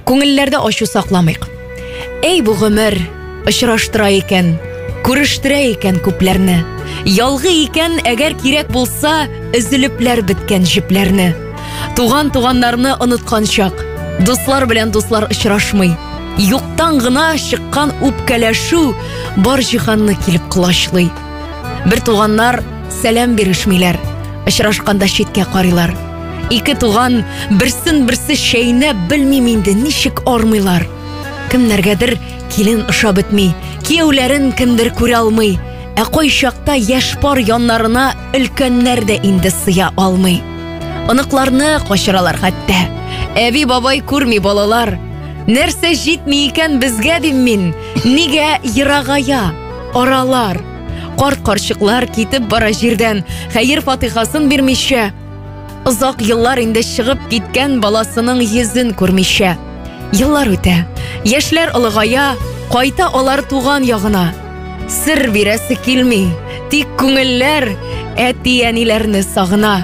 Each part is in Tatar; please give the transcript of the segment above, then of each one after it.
Күңелләрдә ачу сакламыйк. Эй бу гомер, очраштыра икән, күрештерә икән күпләрне. Ялгы икән, әгәр кирәк булса, өзелепләр биткән җипләрне. Туганнарны оныткан чак, дуслар белән дуслар очрашмый. Юктан гына чыккан үпкәләшү бар җиһанны килеп кылачлый. Бер туганнар сәлам бирешмиләр, очрашканда читкә карыйлар. Ике туган берсен-берсе шәйнәп белмим инде ничек армыйлар. Кемнәргәдер килен ошап бетми, кияүләрен кемдер күрә алмый. Ә кай чакта яшь пар яннарына өлкәннәр дә инде сыя алмый. Оныкларны качыралар хәтта. Әби бабай күрми балалар. Нәрсә җитми икән безгә дим мин? Нигә ерагая аралар? Карт-карчыклар китеп бара җирдән, хәер фатихасын бирмичә. Озак еллар инде чыгып киткән баласының йөзен күрмичә. Еллар үтә, яшьләр олыгая, кайта алар туган ягына. Сыр бирәсе килми, тик күңелләр әти-әниләрне сагына.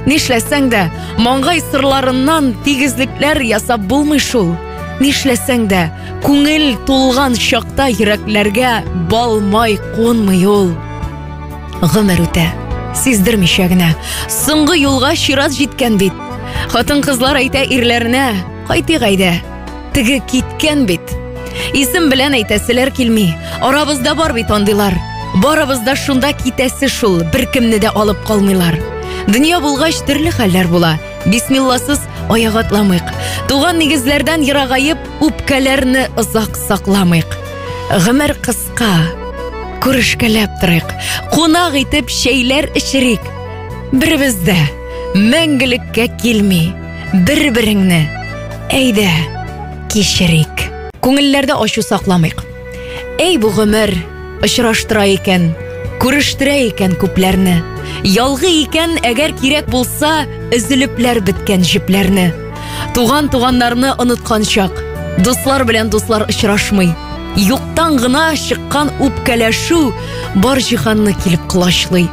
Нишләсәң дә, маңгай сырларыннан тигезлекләр ясап булмый шул. Нишләсәң дә, күңел тулган чакта йөрәкләргә балмай кунмый ул. Гомер үтә, сиздермичә генә, соңгы юлга чират җиткән бит. Хатын-кызлар әйтә ирләренә, кайтыйк әйдә, теге киткән бит. Исем белән әйтәселәр килми, арабызда бар бит андыйлар. Барыбызда шунда китәсе шул, беркемне дә алып калмыйлар. Дөнья булгач төрле хәлләр була. Бисмилласыз аяк атламыйк. Туган нигезләрдән ерагайып, үпкәләрне озак сакламыйк. Гомер кыска, күрешкәләп торыйк. Кунак итеп шәйләр эчерик. Беребездә мәңгелеккә килми, бер-береңне әйдә кичерик. Күңелләрдә ачу сакламыйк. Эй бу гомер, очраштыра икән, күрештерә икән күпләрне. Ялгы икән, әгәр кирәк булса, өзелепләр биткән җипләрне. Туганнарны оныткан чак, дуслар белән дуслар очрашмый. Юктан гына чыккан үпкәләшү бар җиһанны килеп кылачлый.